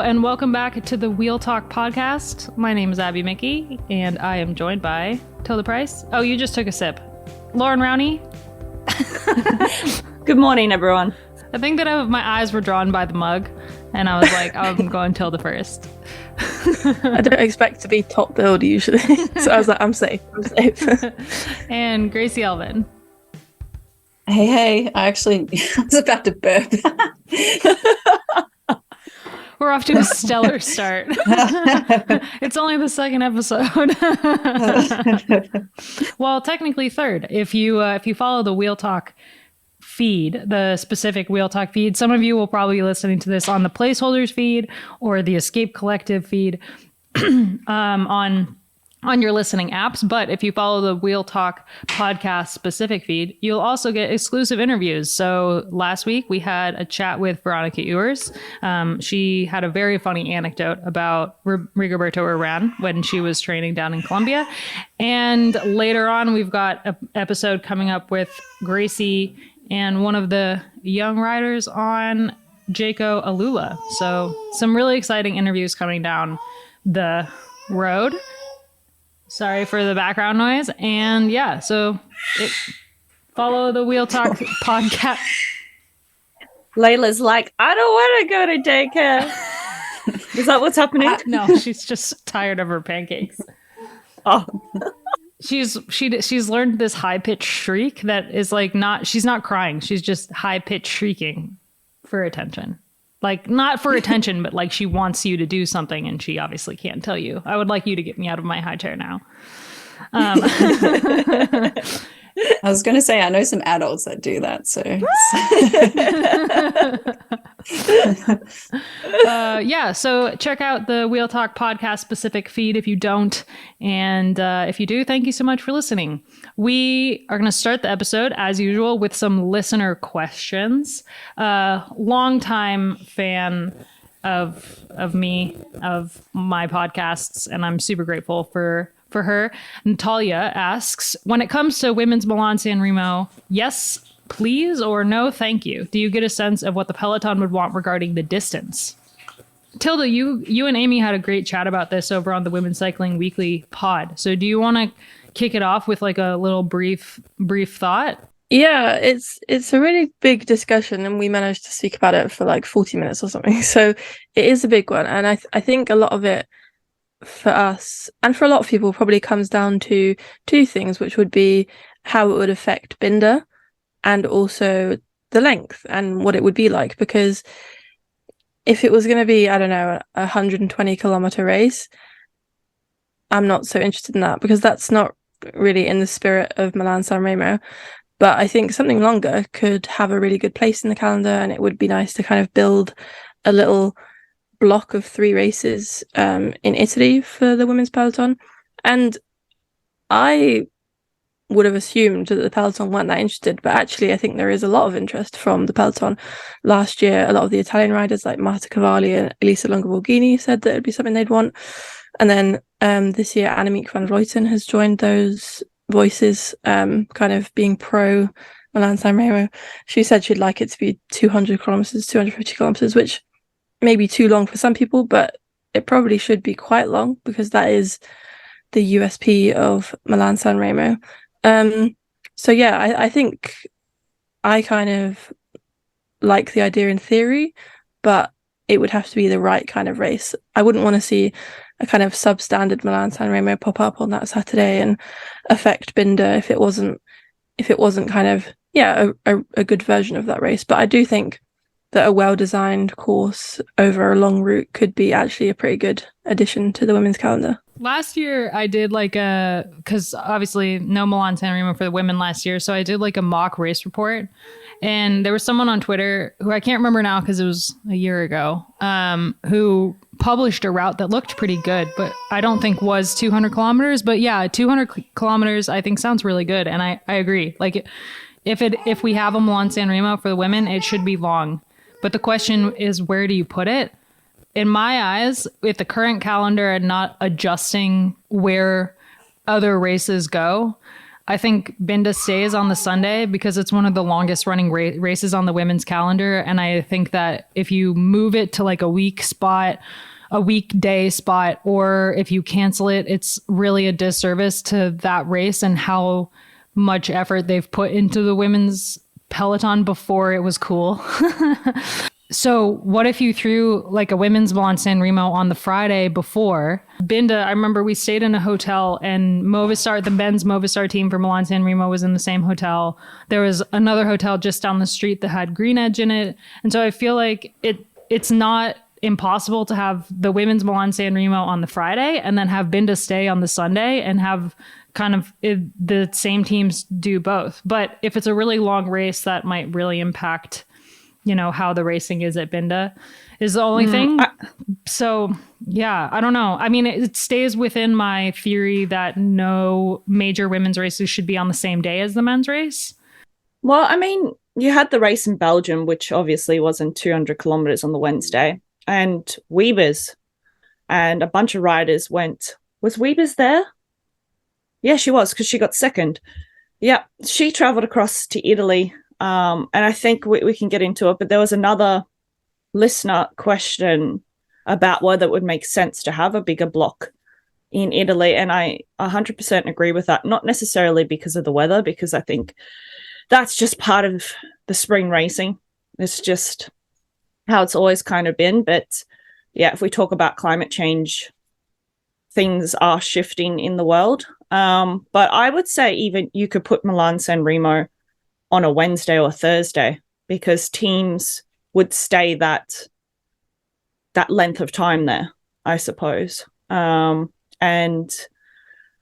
and welcome back to the Wheel Talk podcast. My name is Abby Mickey, and I am joined by Tilda Price. Oh, you just took a sip. Lauren Rowney. Good morning, everyone. I think that my eyes were drawn by the mug, and I was like, I'm going Tilda first. I don't expect to be top billed usually, so I was like, I'm safe. And Gracie Elvin. Hey, I was about to burp. We're off to a stellar start. It's only the second episode. Well, technically third. If you follow the Wheel Talk feed, the specific Wheel Talk feed, some of you will probably be listening to this on the Placeholders feed or the Escape Collective feed on your listening apps. But if you follow the Wheel Talk podcast specific feed, you'll also get exclusive interviews. So last week we had a chat with Veronica Ewers. She had a very funny anecdote about Rigoberto Urán when she was training down in Colombia. And later on, we've got an episode coming up with Gracie and one of the young riders on Jaco Alula. So some really exciting interviews coming down the road. Sorry for the background noise. And yeah, so follow the Wheel Talk podcast. Layla's like, I don't want to go to daycare. Is that what's happening? No, she's just tired of her pancakes. Oh. She's learned this high-pitched shriek that is like she's not crying. She's just high-pitched shrieking for attention. Like, not for attention, but like she wants you to do something and she obviously can't tell you. I would like you to get me out of my high chair now. I was going to say, I know some adults that do that. So, yeah. So check out the Wheel Talk podcast specific feed if you don't. And if you do, thank you so much for listening. We are going to start the episode as usual with some listener questions. Longtime fan of me, of my podcasts, and I'm super grateful for her. Natalia asks, when it comes to women's Milan-Sanremo, yes, please, or no, thank you. Do you get a sense of what the peloton would want regarding the distance? Tilda, you and Amy had a great chat about this over on the Women's Cycling Weekly pod. So do you want to kick it off with like a little brief thought? Yeah, it's a really big discussion, and we managed to speak about it for like 40 minutes or something. So it is a big one, and I think a lot of it for us and for a lot of people probably comes down to two things, which would be how it would affect Binda and also the length and what it would be like. Because if it was going to be, I don't know, a 120 kilometer race, I'm not so interested in that, because that's not really in the spirit of Milan-Sanremo. But I think something longer could have a really good place in the calendar, and it would be nice to kind of build a little block of 3 races in Italy for the women's peloton. And I would have assumed that the peloton weren't that interested, but actually I think there is a lot of interest from the peloton. Last year, a lot of the Italian riders like Marta Cavalli and Elisa Longo-Borghini said that it'd be something they'd want. And then this year, Annemiek van Vleuten has joined those voices, kind of being pro Milan-Sanremo. She said she'd like it to be 200 kilometers, 250 kilometers, which may be too long for some people, but it probably should be quite long, because that is the USP of Milan-Sanremo. So yeah, I think I kind of like the idea in theory, but it would have to be the right kind of race. I wouldn't want to see a kind of substandard Milan-Sanremo pop up on that Saturday and affect Binda if it wasn't kind of a good version of that race. But I do think that a well-designed course over a long route could be actually a pretty good addition to the women's calendar. Last year I did because obviously no Milan-Sanremo for the women last year, so I did like a mock race report, and there was someone on Twitter who I can't remember now because it was a year ago, who published a route that looked pretty good, but I don't think was 200 kilometers. But yeah, 200 kilometers I think sounds really good, and I agree. Like if we have a Milan-Sanremo for the women, it should be long. But the question is, where do you put it? In my eyes, with the current calendar and not adjusting where other races go, I think Binda stays on the Sunday because it's one of the longest running races on the women's calendar. And I think that if you move it to like a weekday spot, or if you cancel it, it's really a disservice to that race and how much effort they've put into the women's peloton before it was cool. So what if you threw like a women's Milan-Sanremo on the Friday before Binda? I remember we stayed in a hotel, and Movistar, the men's Movistar team for Milan-Sanremo, was in the same hotel. There was another hotel just down the street that had Green Edge in it. And so I feel like it's not impossible to have the women's Milan-Sanremo on the Friday and then have Binda stay on the Sunday and have kind of the same teams do both. But if it's a really long race, that might really impact, you know, how the racing is at Binda is the only thing. So yeah, I don't know. I mean, it stays within my theory that no major women's races should be on the same day as the men's race. Well, I mean, you had the race in Belgium, which obviously wasn't 200 kilometers on the Wednesday, and Wiebes and a bunch of riders went. Was Wiebes there? Yeah, she was, because she got second. Yeah, she traveled across to Italy. And I think we can get into it, but there was another listener question about whether it would make sense to have a bigger block in Italy. And I 100% agree with that. Not necessarily because of the weather, because I think that's just part of the spring racing. It's just how it's always kind of been. But yeah, if we talk about climate change, things are shifting in the world. But I would say even you could put Milan-Sanremo on a Wednesday or Thursday, because teams would stay that length of time there, I suppose. And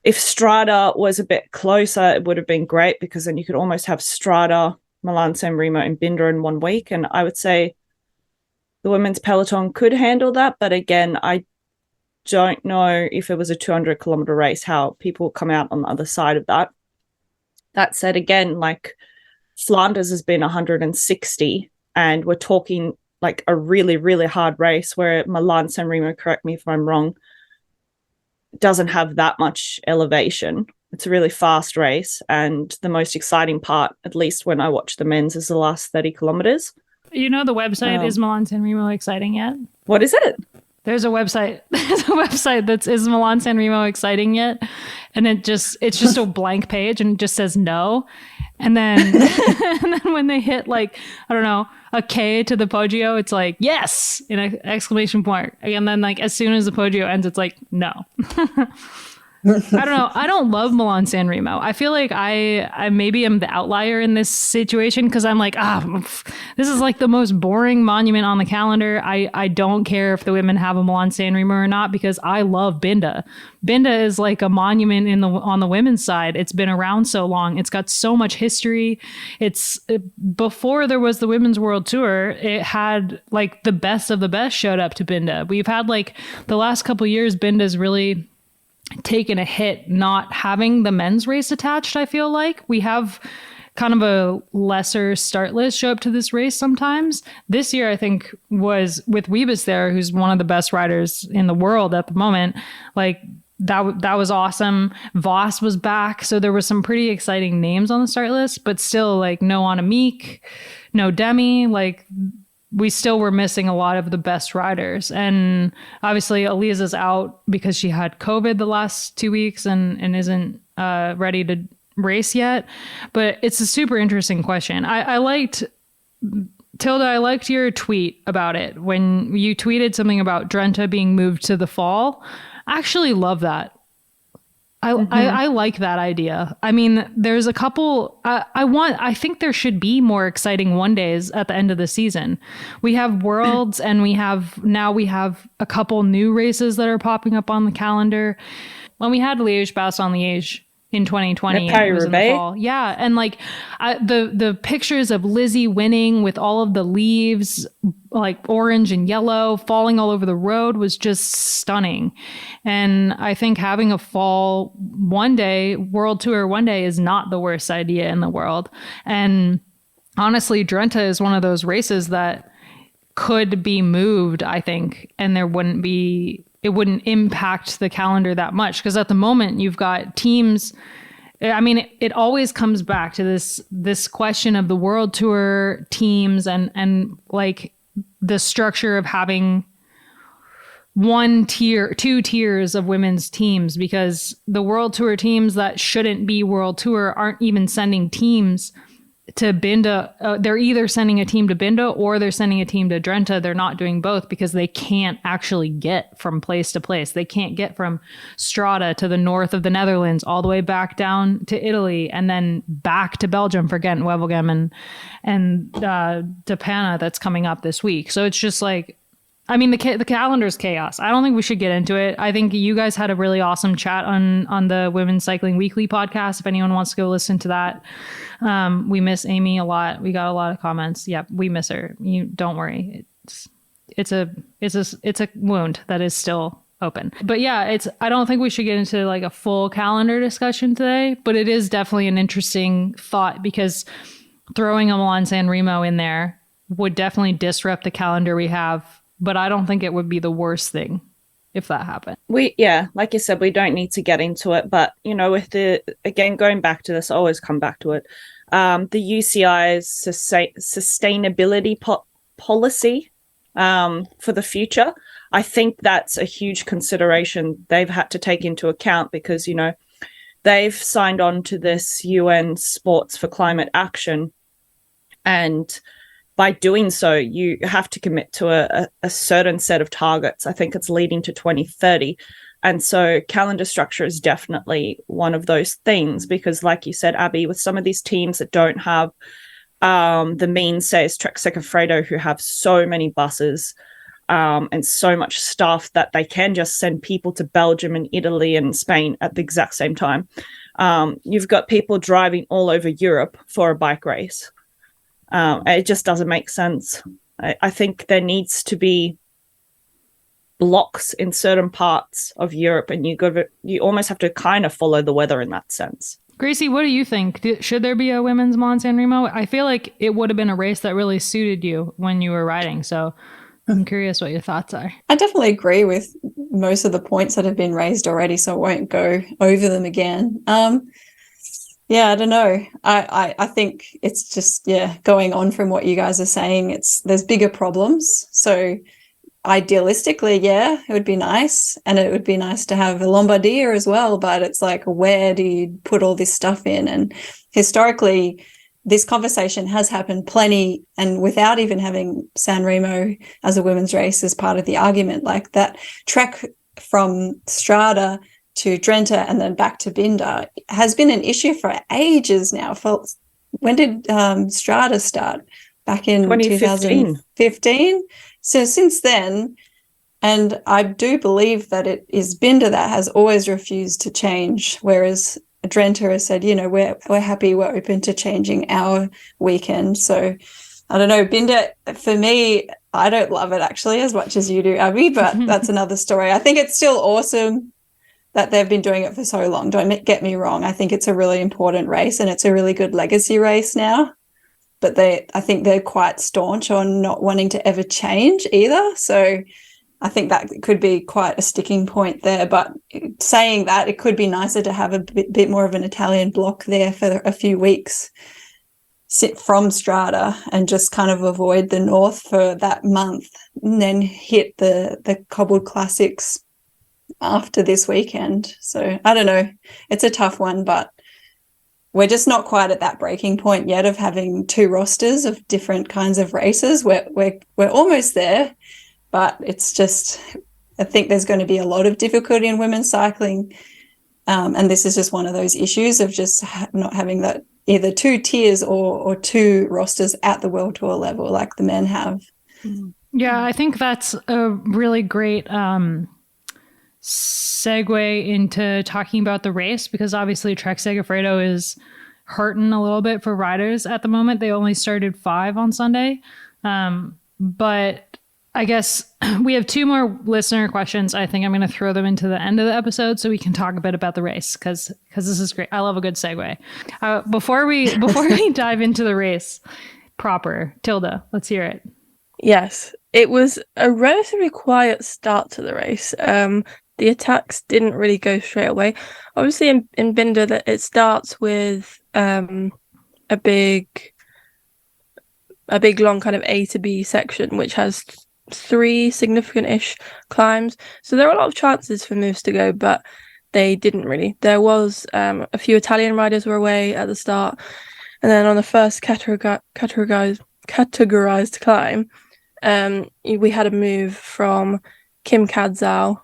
if Strada was a bit closer, it would have been great, because then you could almost have Strada, Milan-Sanremo, and Binda in 1 week. And I would say the women's peloton could handle that. But again, I don't know if it was a 200-kilometer race, how people come out on the other side of that. That said, again, like Flanders has been 160, and we're talking like a really, really hard race, where Milan-Sanremo, correct me if I'm wrong, doesn't have that much elevation. It's a really fast race, and the most exciting part, at least when I watch the men's, is the last 30 kilometers. You know, the website is Milan-Sanremo exciting yet? What is it? There's a website. There's a website that's is Milan-Sanremo exciting yet? And it's just a blank page, and it just says no. And then and then when they hit like, I don't know, a K to the Poggio, it's like yes in an exclamation point. And then like as soon as the Poggio ends, it's like no. I don't know. I don't love Milan-Sanremo. I feel like I maybe am the outlier in this situation, because I'm like, this is like the most boring monument on the calendar. I don't care if the women have a Milan-Sanremo or not, because I love Binda. Binda is like a monument on the women's side. It's been around so long. It's got so much history. Before there was the Women's World Tour, it had like the best of the best showed up to Binda. We've had like the last couple of years, Binda's really taken a hit not having the men's race attached. I feel like we have kind of a lesser start list show up to this race sometimes. This year, I think, was with Wiebes there, who's one of the best riders in the world at the moment. Like that was awesome. Voss was back, so there were some pretty exciting names on the start list, but still like no Annemiek, no Demi, like we still were missing a lot of the best riders. And obviously Eliza's out because she had COVID the last 2 weeks and isn't ready to race yet. But it's a super interesting question. I liked, Tilda, I liked your tweet about it. When you tweeted something about Drenthe being moved to the fall. I actually love that. I like that idea. I mean, there's a couple, I think there should be more exciting one days at the end of the season. We have Worlds and we have a couple new races that are popping up on the calendar. When we had Liège-Bastogne-Liège in 2020, it was in the fall. Yeah. And like the pictures of Lizzie winning with all of the leaves, like orange and yellow falling all over the road, was just stunning. And I think having a fall one day, World Tour one day, is not the worst idea in the world. And honestly, Drenthe is one of those races that could be moved, I think, and it wouldn't impact the calendar that much, because at the moment you've got teams I mean, it always comes back to this question of the world tour teams and like the structure of having two tiers of women's teams, because the world tour teams that shouldn't be world tour aren't even sending teams to Binda. They're either sending a team to Binda or they're sending a team to Drenthe. They're not doing both because they can't actually get from place to place. They can't get from Strada to the north of the Netherlands all the way back down to Italy and then back to Belgium for Ghent Wevelgem and De Panne that's coming up this week. So it's just like, I mean, the calendar's chaos. I don't think we should get into it. I think you guys had a really awesome chat on the Women's Cycling Weekly podcast. If anyone wants to go listen to that, we miss Amy a lot. We got a lot of comments. Yep, we miss her. You don't worry. It's a wound that is still open. But yeah, I don't think we should get into like a full calendar discussion today. But it is definitely an interesting thought, because throwing a Milan-Sanremo in there would definitely disrupt the calendar we have. But I don't think it would be the worst thing if that happened. Like you said, we don't need to get into it. But, with going back to this, I always come back to it. The UCI's sustainability policy for the future, I think that's a huge consideration they've had to take into account, because, they've signed on to this UN Sports for Climate Action. And by doing so, you have to commit to a certain set of targets. I think it's leading to 2030. And so calendar structure is definitely one of those things, because like you said, Abby, with some of these teams that don't have the means, say as Trek-Segafredo, who have so many buses and so much stuff that they can just send people to Belgium and Italy and Spain at the exact same time. You've got people driving all over Europe for a bike race. It just doesn't make sense. I think there needs to be blocks in certain parts of Europe, and you almost have to kind of follow the weather in that sense. Gracie, what do you think? Should there be a women's Milan-Sanremo? I feel like it would have been a race that really suited you when you were riding. So I'm curious what your thoughts are. I definitely agree with most of the points that have been raised already, so I won't go over them again. Yeah, I don't know. I think it's just, going on from what you guys are saying, there's bigger problems. So idealistically, it would be nice. And it would be nice to have a Lombardia as well. But it's like, where do you put all this stuff in? And historically, this conversation has happened plenty, and without even having Sanremo as a women's race as part of the argument, like that trek from Strada to Drenthe and then back to Binda has been an issue for ages now. When did Strada start? Back in 2015. So since then, and I do believe that it is Binda that has always refused to change, whereas Drenthe has said, we're happy, we're open to changing our weekend. So I don't know, Binda, for me, I don't love it actually as much as you do, Abby, but that's another story. I think it's still awesome that they've been doing it for so long. Don't get me wrong. I think it's a really important race and it's a really good legacy race now. But I think they're quite staunch on not wanting to ever change either. So I think that could be quite a sticking point there. But saying that, it could be nicer to have a bit more of an Italian block there for a few weeks, sit from Strada and just kind of avoid the north for that month, and then hit the cobbled classics after this weekend. So I don't know, it's a tough one, but we're just not quite at that breaking point yet of having two rosters of different kinds of races. We're almost there, but it's just, I think there's going to be a lot of difficulty in women's cycling, and this is just one of those issues of just not having that either two tiers or two rosters at the World Tour level like the men have. Yeah, I think that's a really great segue into talking about the race, because obviously Trek-Segafredo is hurting a little bit for riders at the moment. They only started 5 on Sunday. But I guess we have 2 more listener questions. I think I'm going to throw them into the end of the episode so we can talk a bit about the race, because this is great. I love a good segue. Before we dive into the race proper, Tilda, let's hear it. Yes, it was a relatively quiet start to the race. the attacks didn't really go straight away. Obviously, in Binda, that it starts with a big long kind of A to B section, which has 3 significant-ish climbs. So there were a lot of chances for moves to go, but they didn't really. There was a few Italian riders were away at the start, and then on the first categorized climb, we had a move from Kim Kadzau,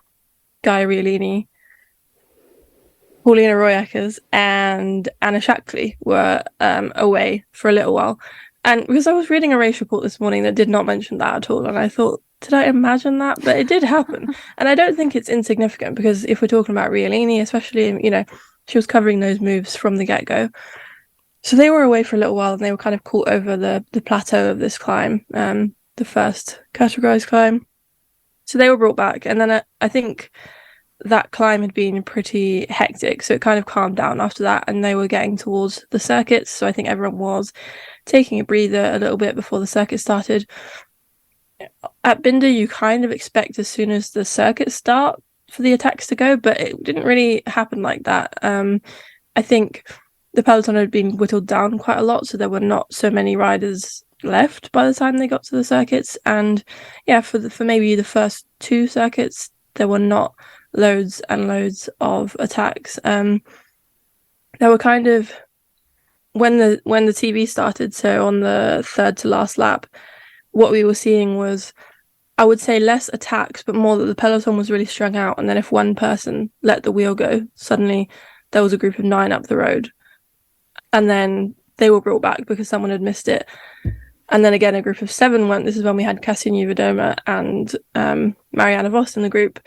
Guy Riolini, Paulina Royackers, and Anna Shackley were away for a little while. And because I was reading a race report this morning that did not mention that at all, and I thought, did I imagine that? But it did happen. And I don't think it's insignificant, because if we're talking about Riolini, especially, she was covering those moves from the get-go. So they were away for a little while, and they were kind of caught over the plateau of this climb, the first categorized climb. So they were brought back, and then I think that climb had been pretty hectic, so it kind of calmed down after that, and they were getting towards the circuits. So I think everyone was taking a breather a little bit before the circuit started. At Binda, you kind of expect as soon as the circuits start for the attacks to go, but it didn't really happen like that. I think the peloton had been whittled down quite a lot, so there were not so many riders left by the time they got to the circuits. And yeah, for maybe the first 2 circuits, there were not loads and loads of attacks. There were kind of, when the TV started, so on the third to last lap, what we were seeing was, I would say, less attacks, but more that the peloton was really strung out. And then if one person let the wheel go, suddenly there was a group of 9 up the road, and then they were brought back because someone had missed it. And then again, a group of 7 went. This is when we had Kasia Niewiadoma and Marianne Vos in the group.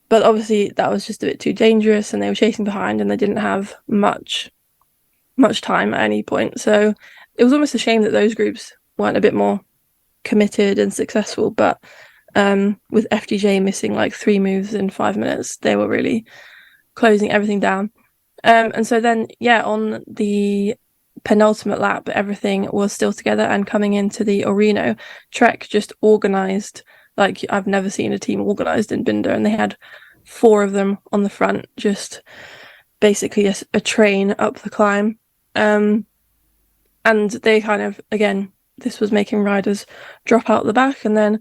But obviously that was just a bit too dangerous, and they were chasing behind, and they didn't have much time at any point. So it was almost a shame that those groups weren't a bit more committed and successful. But with FDJ missing like 3 moves in 5 minutes, they were really closing everything down. And so then, on the penultimate lap, everything was still together, and coming into the Orino, Trek just organised like I've never seen a team organised in Binda, and they had 4 of them on the front, just basically a train up the climb. And they kind of, again, this was making riders drop out the back, and then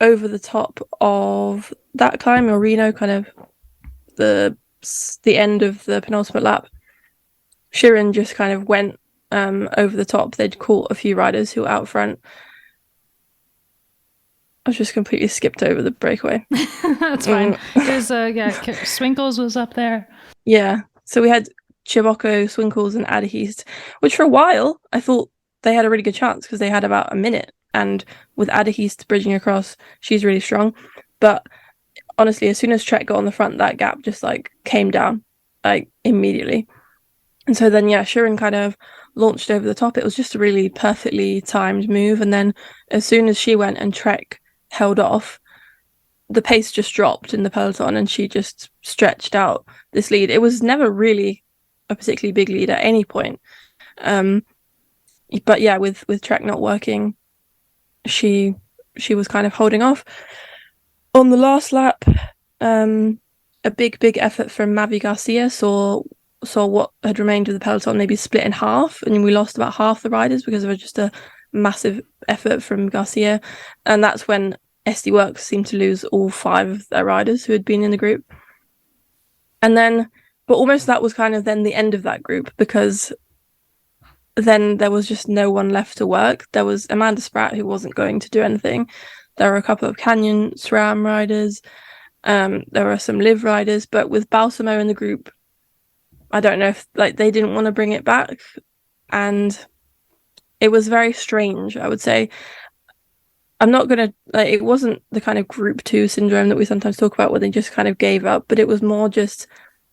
over the top of that climb, Orino, kind of the end of the penultimate lap, Shirin just kind of went over the top. They'd caught a few riders who were out front. I just completely skipped over the breakaway. That's fine. There's Swinkles was up there. Yeah. So we had Chiboko, Swinkles, and Adahist, which for a while I thought they had a really good chance, because they had about a minute. And with Adahist bridging across, she's really strong. But honestly, as soon as Trek got on the front, that gap just like came down like immediately. And so then, Shirin kind of launched over the top. It was just a really perfectly timed move. And then as soon as she went and Trek held off, the pace just dropped in the peloton, and she just stretched out this lead. It was never really a particularly big lead at any point. But yeah, with Trek not working, she was kind of holding off. On the last lap, a big effort from Mavi Garcia saw what had remained of the peloton maybe split in half, and we lost about half the riders because of just a massive effort from Garcia. And that's when SD Works seemed to lose all 5 of their riders who had been in the group. And then, but almost that was kind of then the end of that group, because then there was just no one left to work. There was Amanda Spratt, who wasn't going to do anything. There were a couple of Canyon SRAM riders. There were some Liv riders, but with Balsamo in the group, I don't know if they didn't want to bring it back, and it was very strange, I would say. I'm not gonna it wasn't the kind of group 2 syndrome that we sometimes talk about, where they just kind of gave up, but it was more just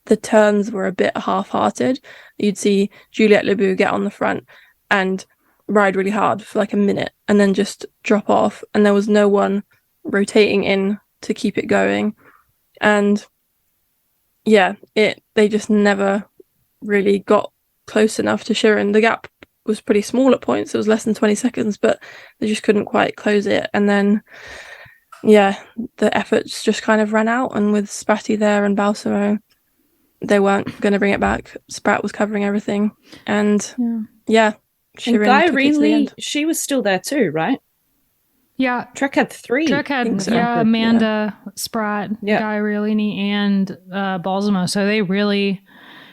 the turns were a bit half-hearted. You'd see Juliette Lebu get on the front and ride really hard for like a minute, and then just drop off, and there was no one rotating in to keep it going. And they just never really got close enough to Shirin. The gap was pretty small at points. It was less than 20 seconds, but they just couldn't quite close it. And then yeah, the efforts just kind of ran out, and with Spratty there and Balsamo, they weren't going to bring it back. Sprat was covering everything, and And Shirin Guy took it to the Reenley, end. she was still there too, right? Yeah. Trek had 3. Trek had, think so. Amanda, Sprat, Yeah. Guy Riolini, and Balsamo. So they really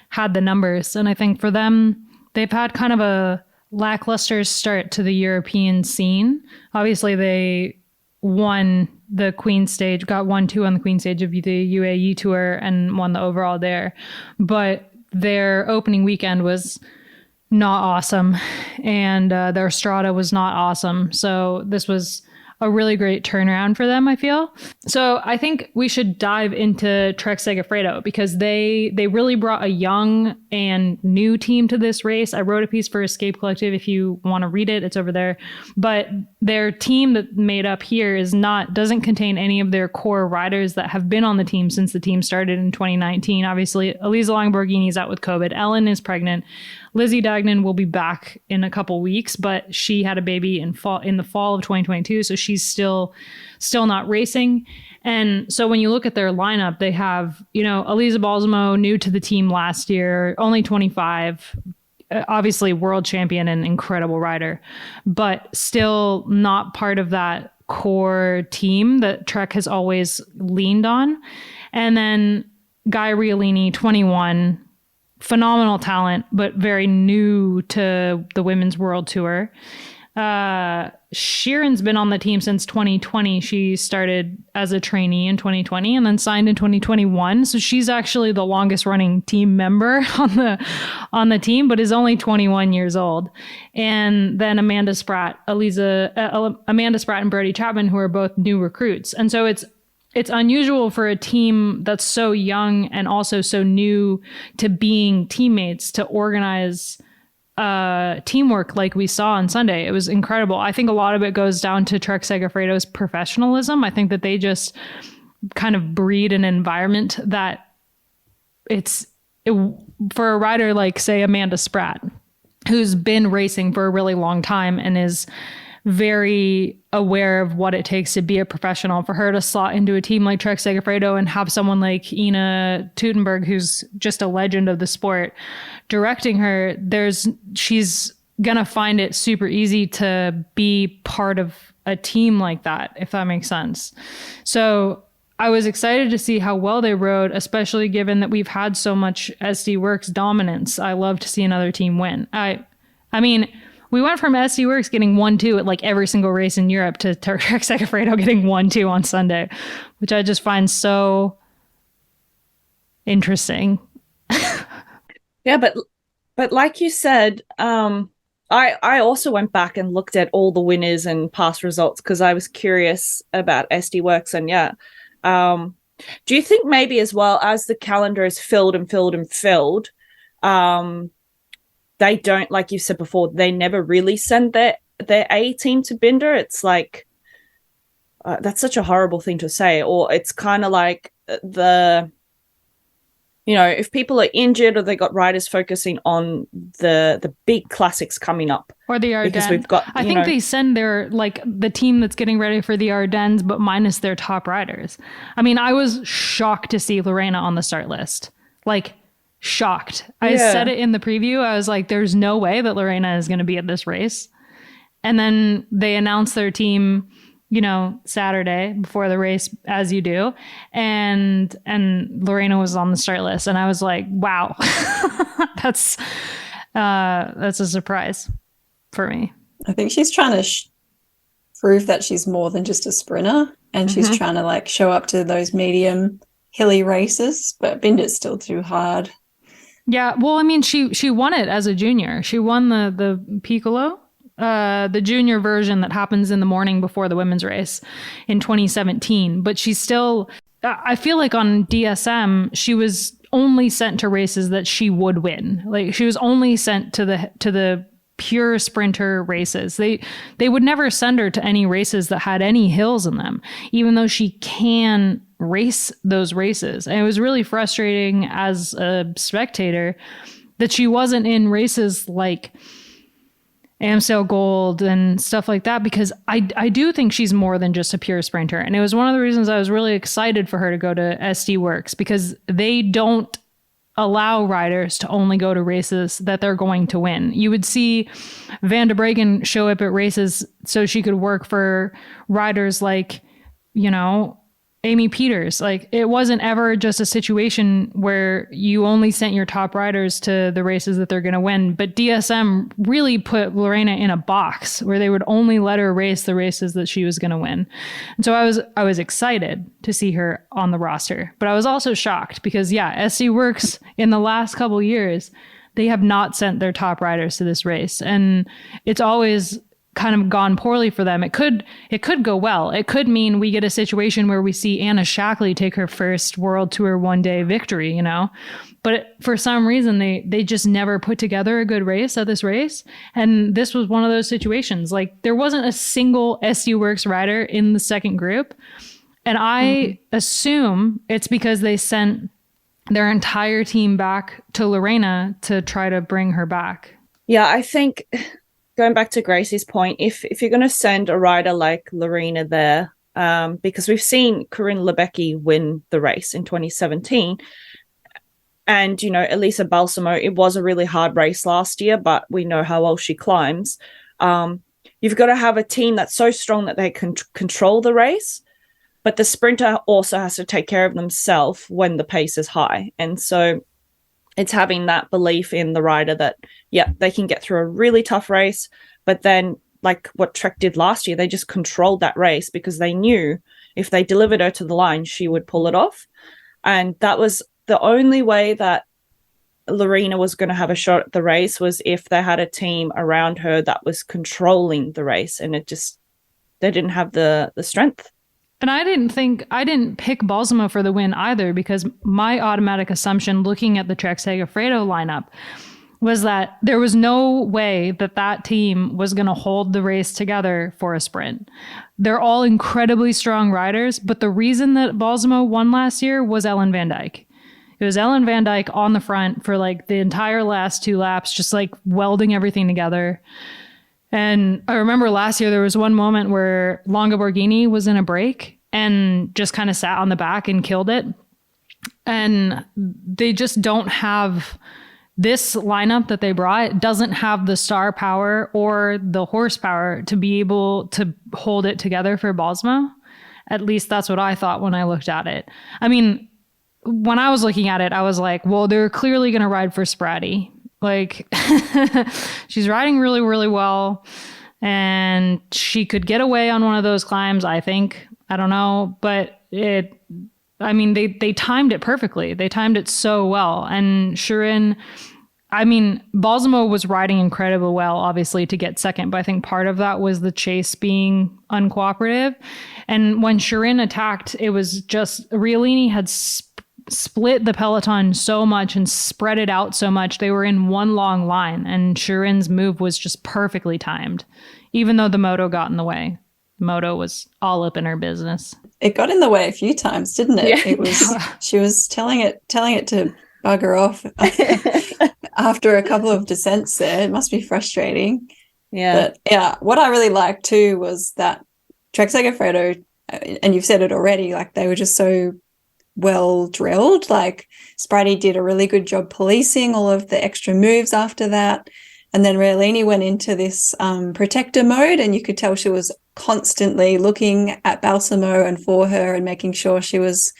had the numbers. And I think for them, they've had kind of a lackluster start to the European scene. Obviously, they won the Queen stage, got 1-2 on the Queen stage of the UAE tour and won the overall there. But their opening weekend was not awesome. And their Strada was not awesome. So this was a really great turnaround for them, I feel. So I think we should dive into Trek-Segafredo because they really brought a young and new team to this race. I wrote a piece for Escape Collective. If you want to read it, it's over there. But their team that made up here doesn't contain any of their core riders that have been on the team since the team started in 2019. Obviously, Elisa Longoborghini is out with COVID. Ellen is pregnant. Lizzie Dagnan will be back in a couple weeks, but she had a baby in the fall of 2022, so she's still not racing. And so when you look at their lineup, they have, Elisa Balsamo, new to the team last year, only 25, obviously world champion and incredible rider, but still not part of that core team that Trek has always leaned on. And then Guy Riolini, 21, phenomenal talent, but very new to the women's world tour. Shirin's been on the team since 2020. She started as a trainee in 2020 and then signed in 2021. So she's actually the longest running team member on the team, but is only 21 years old. And then Amanda Spratt and Brody Chapman, who are both new recruits. And so it's unusual for a team that's so young and also so new to being teammates to organize teamwork like we saw on Sunday. It was incredible. I think a lot of it goes down to Trek-Segafredo's professionalism. I think that they just kind of breed an environment that for a rider like, say, Amanda Spratt, who's been racing for a really long time and is very aware of what it takes to be a professional, for her to slot into a team like Trek-Segafredo and have someone like Ina Teutenberg, who's just a legend of the sport, directing her, she's gonna find it super easy to be part of a team like that, if that makes sense. So I was excited to see how well they rode, especially given that we've had so much SD Works dominance. I love to see another team win. I mean, we went from SD Works getting 1-2 at like every single race in Europe to Trek-Segafredo getting 1-2 on Sunday, which I just find so interesting. Yeah, but like you said, I also went back and looked at all the winners and past results because I was curious about SD Works. And do you think maybe as well as the calendar is filled and filled and filled, they don't, like you said before, they never really send their A team to Binda? It's like, that's such a horrible thing to say. Or it's kind of like if people are injured or they got riders focusing on the big classics coming up. Or the Ardennes. Because we've got, I think they send the team that's getting ready for the Ardennes, but minus their top riders. I mean, I was shocked to see Lorena on the start list. Like, shocked. I said it in the preview. I was like, there's no way that Lorena is going to be at this race. And then they announced their team, Saturday before the race, as you do. And Lorena was on the start list. And I was like, wow, that's a surprise for me. I think she's trying to prove that she's more than just a sprinter. And she's trying to show up to those medium hilly races, but Binda's still too hard. Yeah, well, I mean, she won it as a junior. She won the Piccolo, the junior version that happens in the morning before the women's race in 2017. But she's still, I feel like on DSM, she was only sent to races that she would win. Like, she was only sent to the pure sprinter races. They would never send her to any races that had any hills in them, even though she can race those races. And it was really frustrating as a spectator that she wasn't in races like Amstel Gold and stuff like that, because I do think she's more than just a pure sprinter. And it was one of the reasons I was really excited for her to go to SD Works, because they don't allow riders to only go to races that they're going to win. You would see Van der Breggen show up at races so she could work for riders like, you know, Amy Peters. Like, it wasn't ever just a situation where you only sent your top riders to the races that they're going to win. But DSM really put Lorena in a box where they would only let her race the races that she was going to win. And so I was excited to see her on the roster, but I was also shocked because SC Works in the last couple of years, they have not sent their top riders to this race. And it's always kind of gone poorly for them. It could go well. It could mean we get a situation where we see Anna Shackley take her first World Tour one-day victory, you know. But for some reason, they just never put together a good race at this race. And this was one of those situations. Like, there wasn't a single SD Works rider in the second group. And I assume it's because they sent their entire team back to Lorena to try to bring her back. Yeah, I think, going back to Gracie's point, if you're going to send a rider like Lorena there, because we've seen Corinne Lebecki win the race in 2017, and, you know, Elisa Balsamo, it was a really hard race last year, but we know how well she climbs. You've got to have a team that's so strong that they can control the race, but the sprinter also has to take care of themselves when the pace is high. And so it's having that belief in the rider that, they can get through a really tough race, but then, like what Trek did last year, they just controlled that race because they knew if they delivered her to the line, she would pull it off. And that was the only way that Lorena was going to have a shot at the race, was if they had a team around her that was controlling the race, and they didn't have the strength. And I didn't pick Balsamo for the win either, because my automatic assumption looking at the Trek-Segafredo lineup was that there was no way that team was going to hold the race together for a sprint. They're all incredibly strong riders, but the reason that Balsamo won last year was Ellen Van Dijk. It was Ellen Van Dijk on the front for like the entire last 2 laps, just like welding everything together. And I remember last year there was one moment where Longa Borghini was in a break and just kind of sat on the back and killed it. And they just don't have, this lineup that they brought doesn't have the star power or the horsepower to be able to hold it together for Balsamo. At least that's what I thought when I looked at it. I mean, when I was looking at it, I was like, well, they're clearly going to ride for Spratty. Like, she's riding really, really well, and she could get away on one of those climbs, I think. I don't know, but they timed it perfectly. They timed it so well. And Shirin, Balsamo was riding incredibly well, obviously, to get second, but I think part of that was the chase being uncooperative. And when Shirin attacked, it was just, Riolini had split the peloton so much and spread it out so much. They were in one long line, and Shirin's move was just perfectly timed, even though the moto got in the way. Moto was all up in her business. It got in the way a few times, didn't it? Yeah. It was, she was telling it to bugger off after a couple of descents there. It must be frustrating. Yeah. But what I really liked too was that Trek-Segafredo, and you've said it already, like they were just so well drilled. Like Spritey did a really good job policing all of the extra moves after that. And then Riolini went into this protector mode, and you could tell she was constantly looking at Balsamo and for her and making sure she was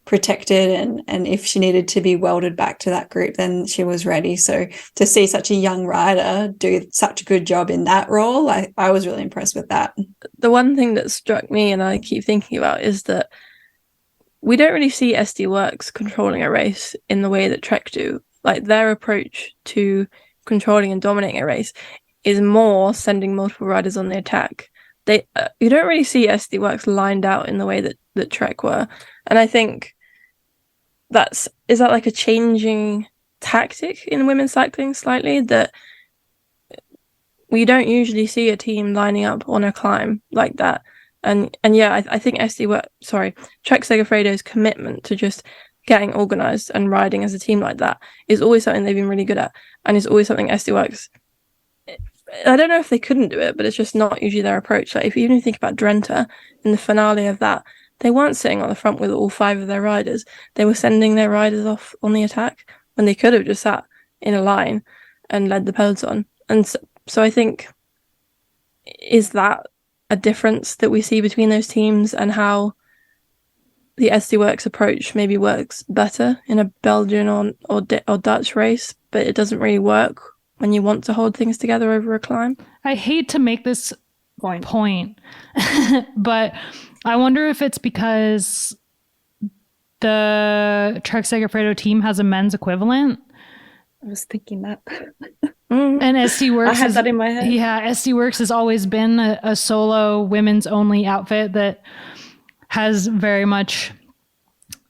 protected, and if she needed to be welded back to that group, then she was ready. So to see such a young rider do such a good job in that role, I was really impressed with that. The one thing that struck me and I keep thinking about is that we don't really see SD Works controlling a race in the way that Trek do. Like, their approach to controlling and dominating a race is more sending multiple riders on the attack. They you don't really see SD Works lined out in the way that Trek were. And I think is that like a changing tactic in women's cycling slightly, that we don't usually see a team lining up on a climb like that. And I think Trek-Segafredo's commitment to just getting organised and riding as a team like that is always something they've been really good at, and is always something SD Works I don't know if they couldn't do it, but it's just not usually their approach. Like, if you even think about Drenthe in the finale of that, they weren't sitting on the front with all 5 of their riders. They were sending their riders off on the attack when they could have just sat in a line and led the peloton. And so I think, is that a difference that we see between those teams, and how the SD Works approach maybe works better in a Belgian or Dutch race, but it doesn't really work when you want to hold things together over a climb? I hate to make this point but I wonder if it's because the Trek-Segafredo team has a men's equivalent. I was thinking that. And SD Works, I had that in my head. Yeah, SD Works has always been a solo women's only outfit that has very much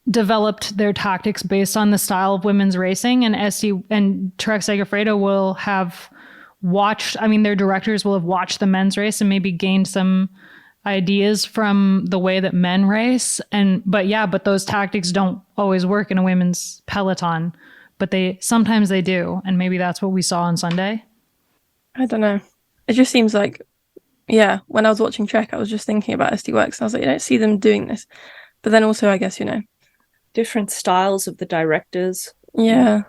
developed their tactics based on the style of women's racing. And Trek-Segafredo will have watched, their directors will have watched the men's race and maybe gained some ideas from the way that men race. But those tactics don't always work in a women's peloton. But sometimes they do, and maybe that's what we saw on Sunday. I don't know. It just seems like, when I was watching Trek, I was just thinking about SD Works, and I was like, you don't see them doing this. But then also, I guess, different styles of the directors. Yeah.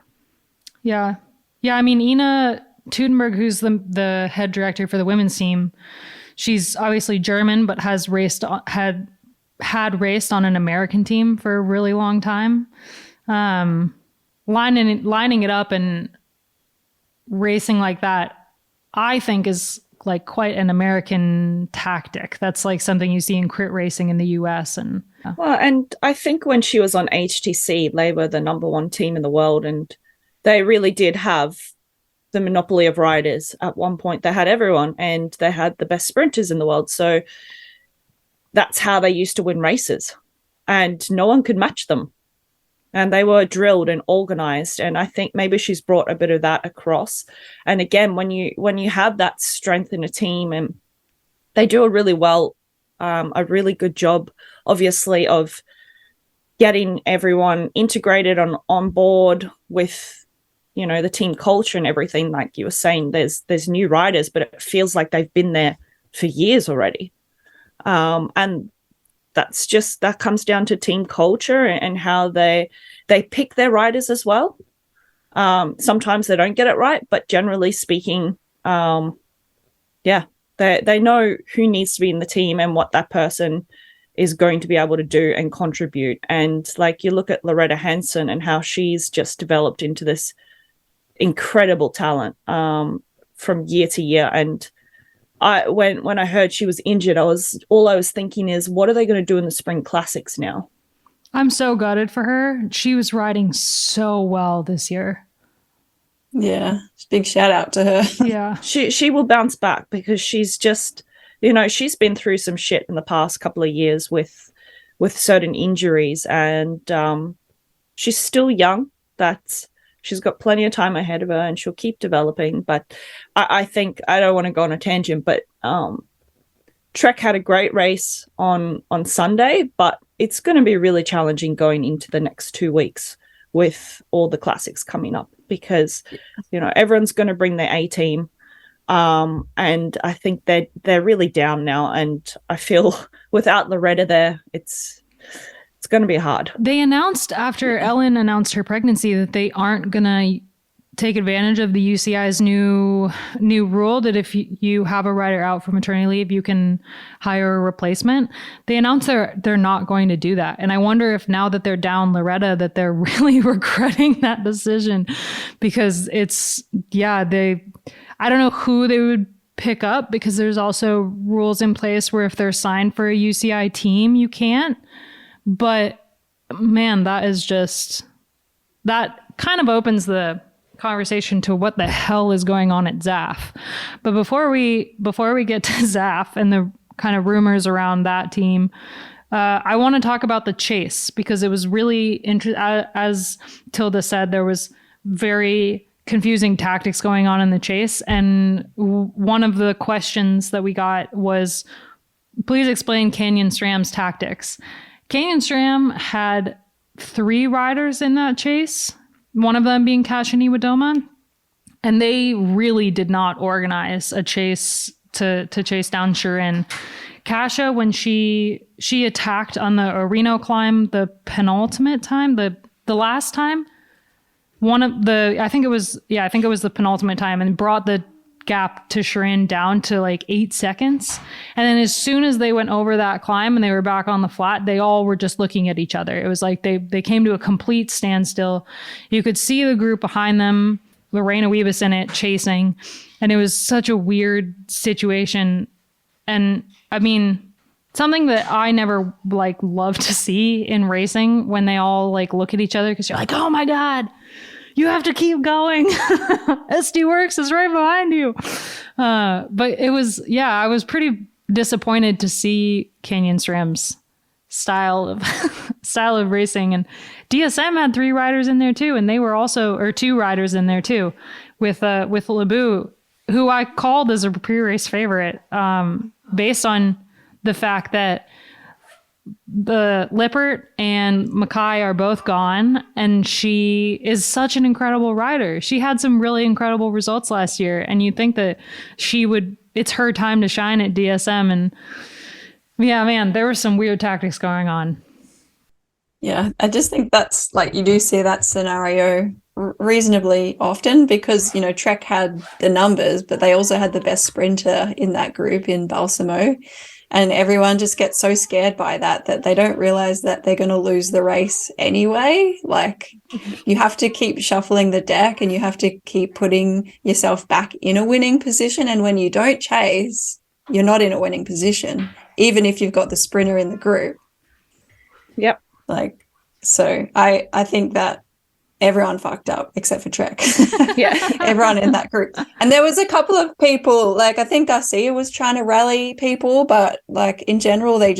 Ina Tudenberg, who's the head director for the women's team, she's obviously German, but had raced on an American team for a really long time. Lining it up and racing like that, I think, is like quite an American tactic. That's like something you see in crit racing in the US. And I think when she was on HTC, they were the number 1 team in the world, and they really did have the monopoly of riders. At one point they had everyone, and they had the best sprinters in the world. So that's how they used to win races, and no one could match them. And they were drilled and organized. And I think maybe she's brought a bit of that across. And again, when you have that strength in a team, and they do a really good job, obviously, of getting everyone integrated on board with, the team culture and everything. Like you were saying, there's new riders, but it feels like they've been there for years already. And that comes down to team culture and how they pick their riders as well. Sometimes they don't get it right, but generally speaking, they know who needs to be in the team and what that person is going to be able to do and contribute. And like you look at Loretta Hansen and how she's just developed into this incredible talent from year to year. And when I heard she was injured, all I was thinking is, what are they going to do in the Spring Classics now? I'm so gutted for her. She was riding so well this year. Yeah, big shout out to her. Yeah, she will bounce back, because she's just, she's been through some shit in the past couple of years with certain injuries, and she's still young. She's got plenty of time ahead of her, and she'll keep developing. But I think, I don't want to go on a tangent, but Trek had a great race on Sunday, but it's going to be really challenging going into the next 2 weeks with all the classics coming up, because everyone's going to bring their A team, and I think they're really down now. And I feel without Loretta there, it's going to be hard. They announced after Ellen announced her pregnancy that they aren't going to take advantage of the UCI's new rule that if you have a rider out for maternity leave, you can hire a replacement. They announced they're not going to do that. And I wonder if now that they're down Loretta, that they're really regretting that decision, because I don't know who they would pick up, because there's also rules in place where if they're signed for a UCI team, you can't. But man, that kind of opens the conversation to what the hell is going on at ZAF. But before we get to ZAF and the kind of rumors around that team, I want to talk about the chase, because it was really interesting. As Tilda said, there was very confusing tactics going on in the chase. And one of the questions that we got was, please explain Canyon SRAM's tactics. Canyon SRAM had 3 riders in that chase, one of them being Kasia Niewiadoma. And they really did not organize a chase to chase down Shirin. Kasia, when she attacked on the Orino climb, the penultimate time, the last time, I think it was the penultimate time, and brought the gap to Shirin down to like 8 seconds. And then as soon as they went over that climb and they were back on the flat, they all were just looking at each other. It was like they came to a complete standstill. You could see the group behind them, Lorena Wiebes in it, chasing, and it was such a weird situation. And I mean, something that I never like love to see in racing, when they all like look at each other, because you're like, oh my God, you have to keep going. SD Works is right behind you. But it was, I was pretty disappointed to see Canyon SRAM's style of racing. And DSM had 3 riders in there too, and they were also, or 2 riders in there too, with Lebu, who I called as a pre-race favorite, based on the fact that the Lippert and Mackay are both gone, and she is such an incredible rider. She had some really incredible results last year, and you'd think that it's her time to shine at DSM. And yeah, man, there were some weird tactics going on. Yeah, I just think that's like, you do see that scenario reasonably often, because Trek had the numbers, but they also had the best sprinter in that group in Balsamo, and everyone just gets so scared by that they don't realize that they're going to lose the race anyway. Like, you have to keep shuffling the deck, and you have to keep putting yourself back in a winning position, and when you don't chase, you're not in a winning position, even if you've got the sprinter in the group. Yep. Like, so I think that everyone fucked up except for Trek. Yeah. Everyone in that group. And there was a couple of people, like I think Garcia was trying to rally people, but like in general they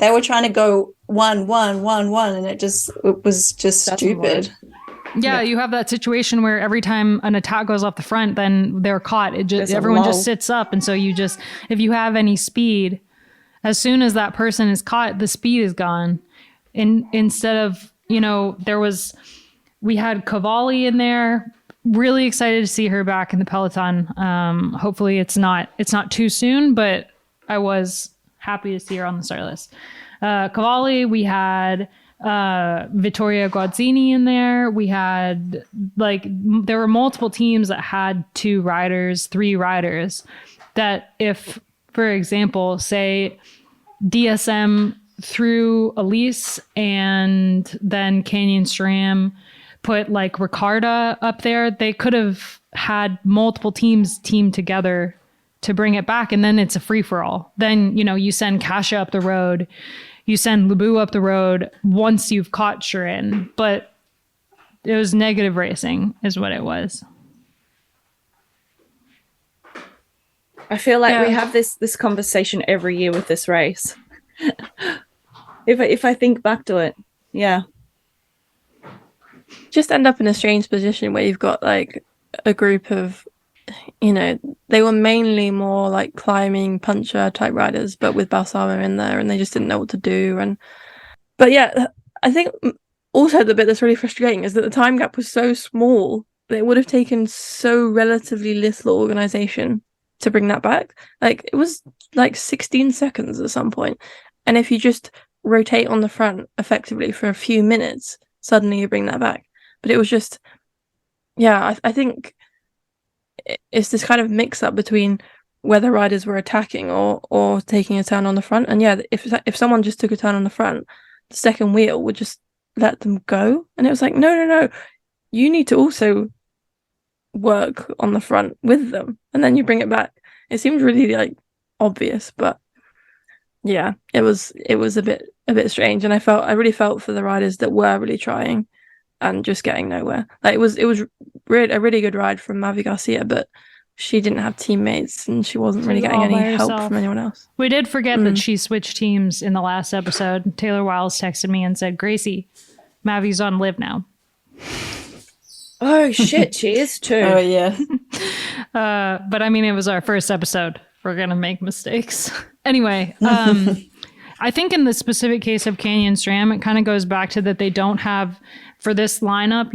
were trying to go 1-1-1-1, and it was just That's stupid. Yeah, you have that situation where every time an attack goes off the front, then they're caught. Everyone just sits up, and so if you have any speed, as soon as that person is caught, the speed is gone. And instead of, we had Cavalli in there. Really excited to see her back in the peloton. Hopefully it's not too soon, but I was happy to see her on the start list. Cavalli, we had Vittoria Guazzini in there. We had there were multiple teams that had 2 riders, 3 riders, that if, for example, say DSM through Elise and then Canyon SRAM put like Ricarda up there, they could have had multiple teams team together to bring it back, and then it's a free-for-all. Then you send Kasia up the road, you send Lebu up the road once you've caught Shirin. But it was negative racing is what it was. I feel like we have this conversation every year with this race. If I think back to it, yeah. Just end up in a strange position where you've got like a group of, they were mainly more like climbing puncher type riders, but with Balsamo in there, and they just didn't know what to do. But yeah, I think also the bit that's really frustrating is that the time gap was so small that it would have taken so relatively little organization to bring that back. Like, it was like 16 seconds at some point. And if you just rotate on the front effectively for a few minutes, suddenly you bring that back. But it was just, I think it's this kind of mix up between whether riders were attacking or taking a turn on the front. And if someone just took a turn on the front, the second wheel would just let them go. And it was like, no, you need to also work on the front with them, and then you bring it back. It seemed really like obvious, but yeah, it was a bit strange. And I really felt for the riders that were really trying and just getting nowhere. Like, it was a really good ride from Mavi Garcia, but she didn't have teammates and she wasn't really getting any help from anyone else. We did forget that she switched teams in the last episode. Taylor Wiles texted me and said, Gracie, Mavi's on Live now. Oh shit, she is too. Oh yeah. But I mean, it was our first episode. We're gonna make mistakes. Anyway, I think in the specific case of Canyon SRAM, it kind of goes back to that they don't have, for this lineup,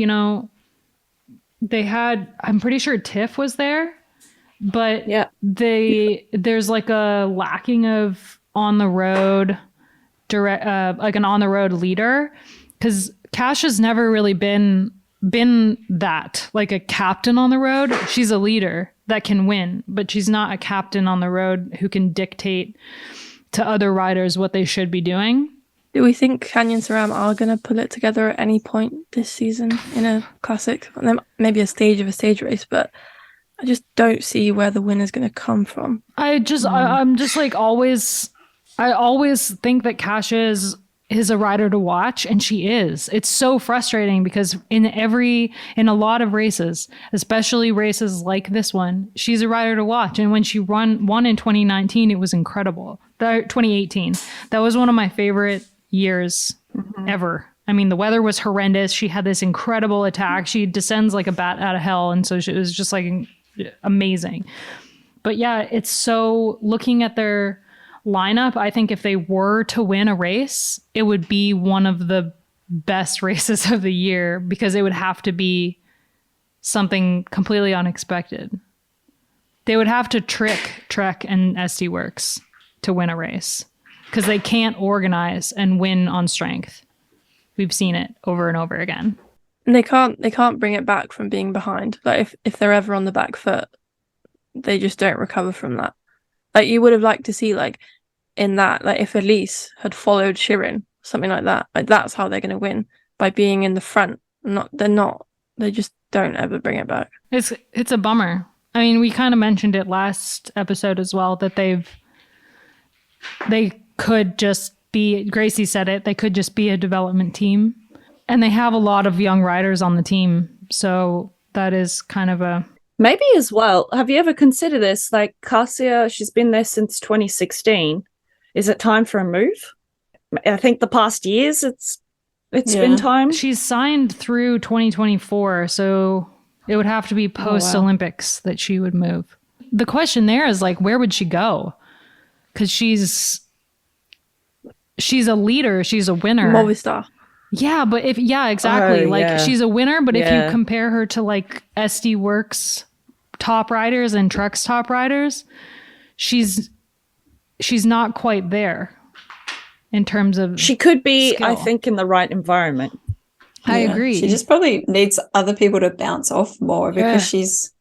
they had, I'm pretty sure Tiff was there, but Yeah. there's like a lacking of on the road direct, like an on the road leader, because Cash has never really been that, like a captain on the road. She's a leader that can win, but she's not a captain on the road who can dictate to other riders what they should be doing. Do we think Canyon SRAM are going to pull it together at any point this season in a classic? Maybe a stage race, but I just don't see where the win is going to come from. I'm just like always, I always think that Kasia is a rider to watch, and she is. It's so frustrating because in a lot of races, especially races like this one, she's a rider to watch. And when she won in 2019, it was incredible. 2018, that was one of my favorite years ever. I mean, the weather was horrendous. She had this incredible attack. She descends like a bat out of hell, and so it was just like amazing. But yeah, it's so, looking at their lineup, I think if they were to win a race, it would be one of the best races of the year, because it would have to be something completely unexpected. They would have to trick Trek and SD Works to win a race, because they can't organize and win on strength. We've seen it over and over again. And they can't bring it back from being behind. Like if they're ever on the back foot, they just don't recover from that. Like you would have liked to see, like in that, like if Elise had followed Shirin, something like that. Like that's how they're going to win, by being in the front. They just don't ever bring it back. It's a bummer. I mean, we kind of mentioned it last episode as well, that they could just be, Gracie said it, they could just be a development team. And they have a lot of young riders on the team. So that is kind of a... Maybe as well, have you ever considered this? Like Kasia, she's been there since 2016. Is it time for a move? I think the past years it's been time. She's signed through 2024, so it would have to be post-Olympics that she would move. The question there is, like, where would she go? Because she's a leader, she's a winner. Movistar. Yeah, but exactly. She's a winner, but if you compare her to like SD Works top riders and Trek's top riders, she's not quite there in terms of she could be skill. I think in the right environment. I agree. She just probably needs other people to bounce off more, because she's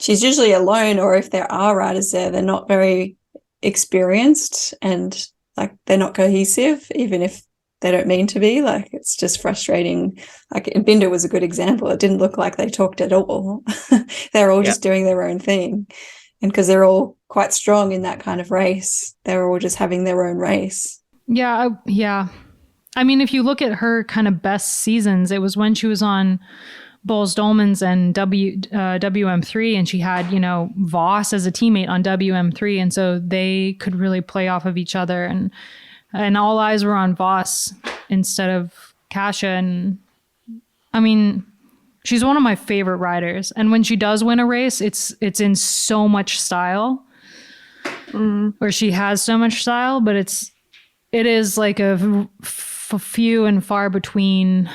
usually alone, or if there are riders there, they're not very experienced and like they're not cohesive, even if they don't mean to be. Like it's just frustrating. Like Binda was a good example. It didn't look like they talked at all. They're all just doing their own thing, and because they're all quite strong in that kind of race, they're all just having their own race. Yeah. I mean, if you look at her kind of best seasons, it was when she was on Boels Dolmans and WM3, and she had, Voss as a teammate on WM3, and so they could really play off of each other, and all eyes were on Voss instead of Kasia. And I mean, she's one of my favorite riders, and when she does win a race, it's in so much style, or she has so much style, but it is like a few and far between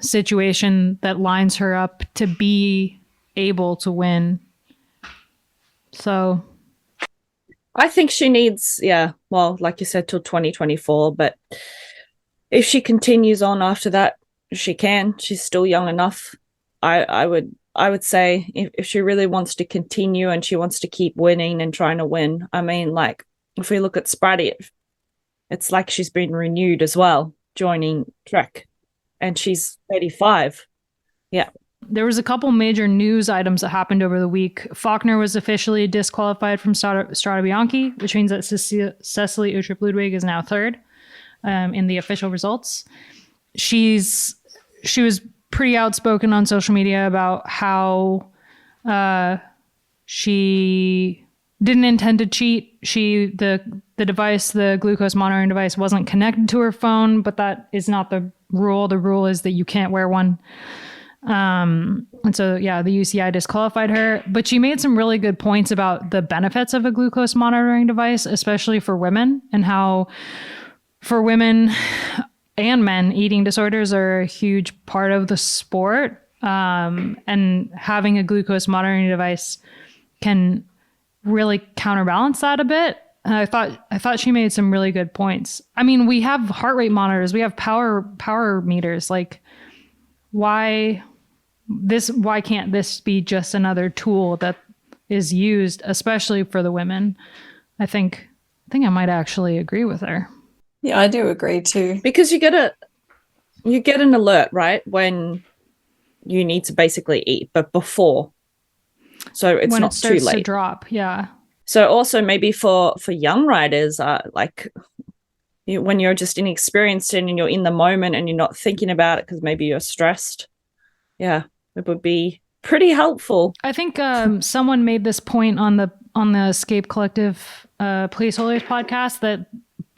situation that lines her up to be able to win. So I think she needs, like you said, till 2024. But if she continues on after that, she can. She's still young enough. I would say if she really wants to continue and she wants to keep winning and trying to win. I mean, like if we look at Spratty, it's like she's been renewed as well, joining Trek, and she's 35. Yeah. There was a couple major news items that happened over the week. Faulkner was officially disqualified from Strade Bianche, which means that Cecily Uttrup Ludwig is now third in the official results. She was pretty outspoken on social media about how she didn't intend to cheat. The device, the glucose monitoring device, wasn't connected to her phone, but that is not the rule. The rule is that you can't wear one. And so, the UCI disqualified her, but she made some really good points about the benefits of a glucose monitoring device, especially for women, and how for women and men, eating disorders are a huge part of the sport. and having a glucose monitoring device can really counterbalance that a bit. And I thought she made some really good points. I mean, we have heart rate monitors, we have power meters. Like, why can't this be just another tool that is used, especially for the women? I think I might actually agree with her. Yeah, I do agree too. Because you get an alert, right, when you need to basically eat, but before. So it's when not it starts too late to drop. Yeah. So also maybe for young riders, when you're just inexperienced and you're in the moment and you're not thinking about it because maybe you're stressed. Yeah, it would be pretty helpful. I think someone made this point on the Escape Collective Placeholders podcast, that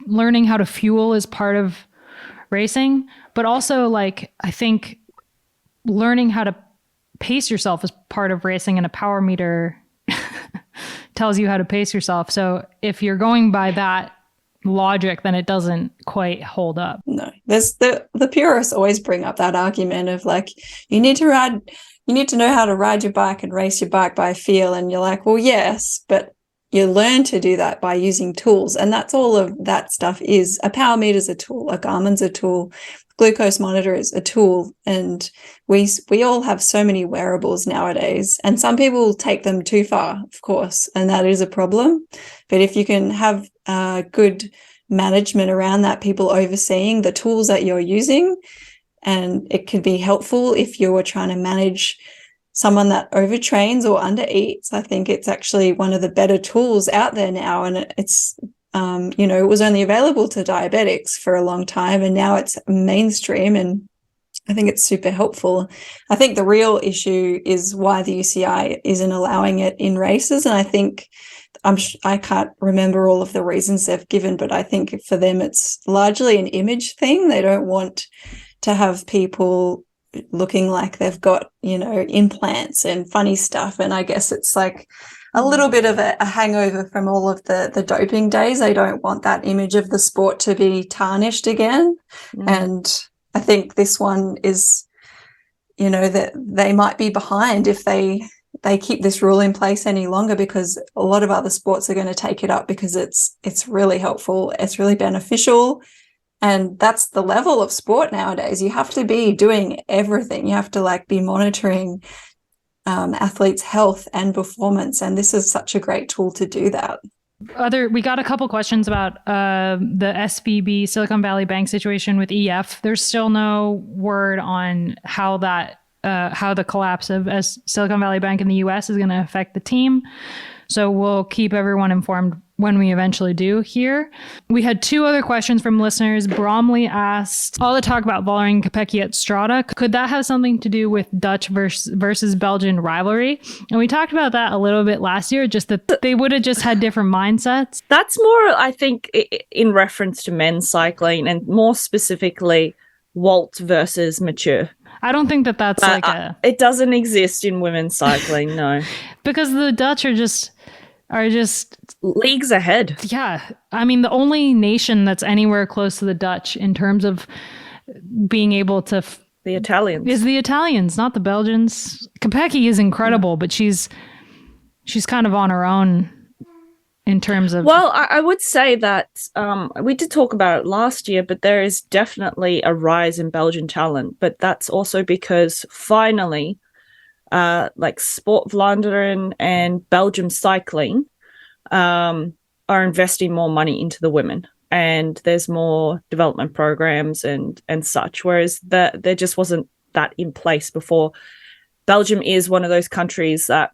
learning how to fuel is part of racing, but also, like, I think learning how to pace yourself is part of racing, and a power meter tells you how to pace yourself. So if you're going by that logic, then it doesn't quite hold up. No, there's the purists always bring up that argument of like, you need to know how to ride your bike and race your bike by feel. And you're like, well, yes, but you learn to do that by using tools. And that's all of that stuff is. A power meter is a tool, a Garmin's a tool, glucose monitor is a tool. And we all have so many wearables nowadays, and some people take them too far, of course, and that is a problem. But if you can have good management around that, people overseeing the tools that you're using, and it can be helpful if you're trying to manage someone that overtrains or undereats. I think it's actually one of the better tools out there now, and it's it was only available to diabetics for a long time, and now it's mainstream, and I think it's super helpful. I think the real issue is why the UCI isn't allowing it in races, and I think I can't remember all of the reasons they've given, but I think for them it's largely an image thing. They don't want to have people looking like they've got, implants and funny stuff. And I guess it's like a little bit of a hangover from all of the doping days. They don't want that image of the sport to be tarnished again. And I think this one is, that they might be behind if they keep this rule in place any longer, because a lot of other sports are going to take it up because it's really helpful. It's really beneficial. And that's the level of sport nowadays. You have to be doing everything. You have to be monitoring athletes' health and performance. And this is such a great tool to do that. We got a couple questions about the SVB Silicon Valley Bank situation with EF. There's still no word on how the collapse of Silicon Valley Bank in the US is going to affect the team. So we'll keep everyone informed when we eventually do here. We had two other questions from listeners. Bromley asked, all the talk about Vollering Kopecky at Strada, could that have something to do with Dutch versus Belgian rivalry? And we talked about that a little bit last year, just that they would have just had different mindsets. That's more, I think, in reference to men's cycling, and more specifically, Walt versus Mathieu. I don't think that's it doesn't exist in women's cycling, no. Because the Dutch are just leagues ahead. Yeah. I mean, the only nation that's anywhere close to the Dutch in terms of being able to the Italians is the Italians, not the Belgians. Kopecky is incredible, but she's kind of on her own in terms of... Well, I would say that we did talk about it last year, but there is definitely a rise in Belgian talent. But that's also because finally, Sport Vlaanderen and Belgium Cycling are investing more money into the women. And there's more development programs and such, whereas there just wasn't that in place before. Belgium is one of those countries that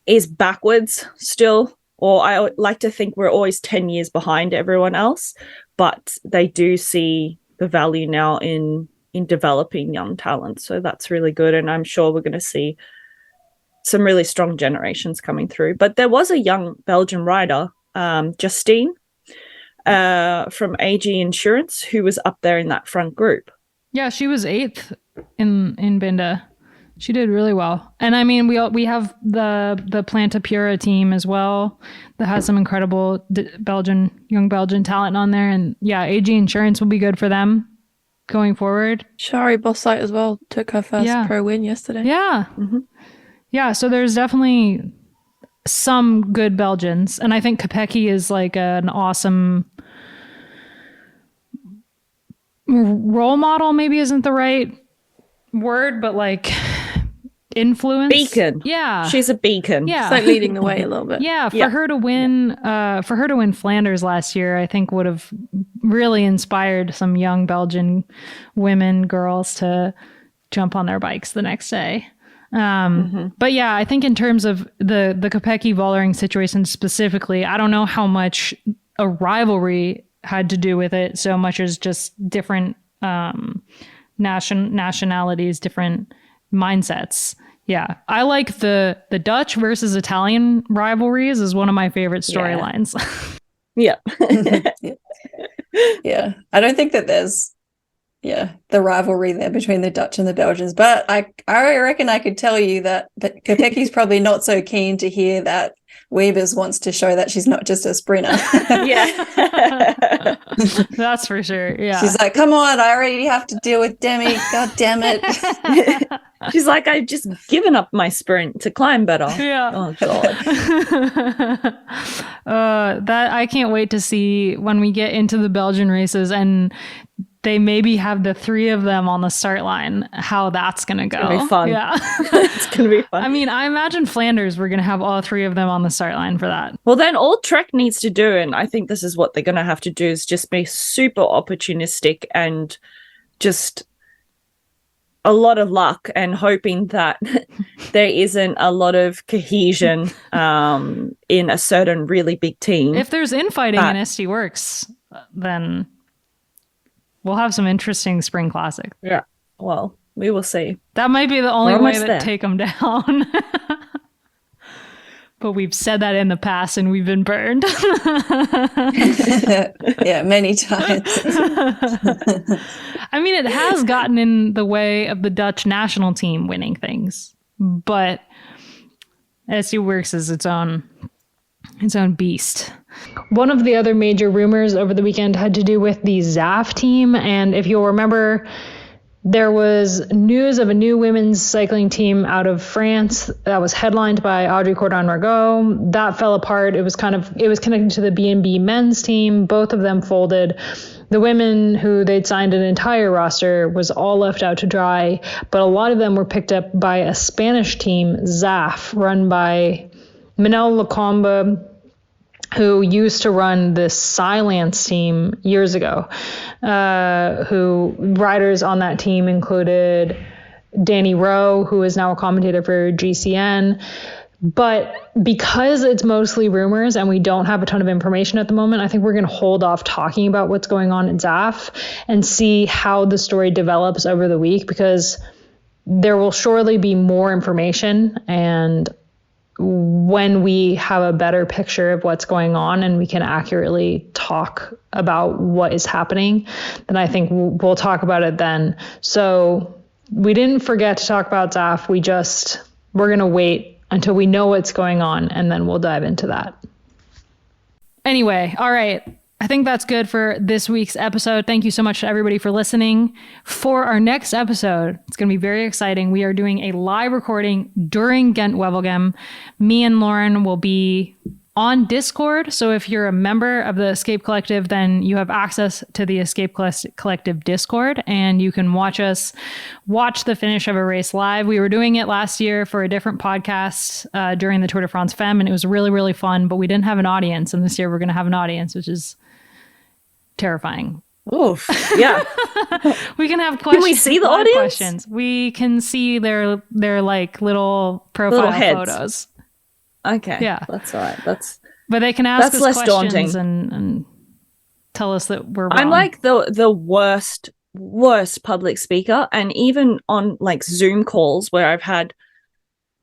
is backwards still, or I like to think we're always 10 years behind everyone else, but they do see the value now in developing young talent. So that's really good. And I'm sure we're going to see some really strong generations coming through. But there was a young Belgian rider, Justine, from AG Insurance, who was up there in that front group. Yeah, she was 8th in Binda. She did really well. And I mean, we have the Planta Pura team as well that has some incredible young Belgian talent on there. And yeah, AG Insurance will be good for them. going forward. Shari Bossite as well took her first pro win yesterday. Yeah. Yeah, so there's definitely some good Belgians. And I think Kopecky is like an awesome role model, maybe isn't the right word, but like influence. Beacon. Yeah. She's a beacon. Yeah. It's like leading the way a little bit. Yeah, for her to win Flanders last year, I think would have really inspired some young Belgian women, girls to jump on their bikes the next day. But yeah, I think in terms of the Kopecky Vollering situation specifically, I don't know how much a rivalry had to do with it so much as just different nationalities, different mindsets. Yeah, I like the Dutch versus Italian rivalries is one of my favorite storylines. Yeah. Yeah. I don't think that there's the rivalry there between the Dutch and the Belgians, but I reckon I could tell you that Kopecky's probably not so keen to hear that Wiebes wants to show that she's not just a sprinter. Yeah. That's for sure. Yeah. She's like, come on, I already have to deal with Demi. God damn it. She's like, I've just given up my sprint to climb better. Yeah. Oh, God. That I can't wait to see when we get into the Belgian races and they maybe have the three of them on the start line, how that's going to go. It's going to be fun. Yeah. It's going to be fun. I mean, I imagine Flanders, we're going to have all three of them on the start line for that. Well, then all Trek needs to do, and I think this is what they're going to have to do, is just be super opportunistic and just a lot of luck and hoping that there isn't a lot of cohesion in a certain really big team. If there's infighting in SD Works, then we'll have some interesting spring classic. Yeah. Well, we will see. That might be the only way to there. take them down. But we've said that in the past and we've been burned. Yeah, many times. I mean, it has gotten in the way of the Dutch national team winning things, but SD Works is its own beast. One of the other major rumors over the weekend had to do with the ZAF team. And if you'll remember, there was news of a new women's cycling team out of France that was headlined by Audrey Cordon-Ragot. That fell apart. It was connected to the B&B men's team. Both of them folded. The women who they'd signed an entire roster was all left out to dry, but a lot of them were picked up by a Spanish team, ZAF, run by Manel Lacombe, who used to run the Silence team years ago, who riders on that team included Danny Rowe, who is now a commentator for GCN. But because it's mostly rumors and we don't have a ton of information at the moment, I think we're going to hold off talking about what's going on in ZAF and see how the story develops over the week, because there will surely be more information, and when we have a better picture of what's going on and we can accurately talk about what is happening, then I think we'll talk about it then. So we didn't forget to talk about ZAF. We're going to wait until we know what's going on, and then we'll dive into that. Anyway, all right. I think that's good for this week's episode. Thank you so much to everybody for listening. For our next episode, it's going to be very exciting. We are doing a live recording during Ghent-Wevelgem. Me and Lauren will be on Discord. So if you're a member of the Escape Collective, then you have access to the Escape Collective Discord, and you can watch the finish of a race live. We were doing it last year for a different podcast during the Tour de France Femme, and it was really, really fun, but we didn't have an audience. And this year we're going to have an audience, which is terrifying. Oof. Yeah. We can have questions. Can we see the audience? Questions. We can see their like little profile photos. Okay. Yeah. That's all right. But they can ask us less questions daunting. and tell us that we're wrong. I'm like the worst public speaker, and even on like Zoom calls where I've had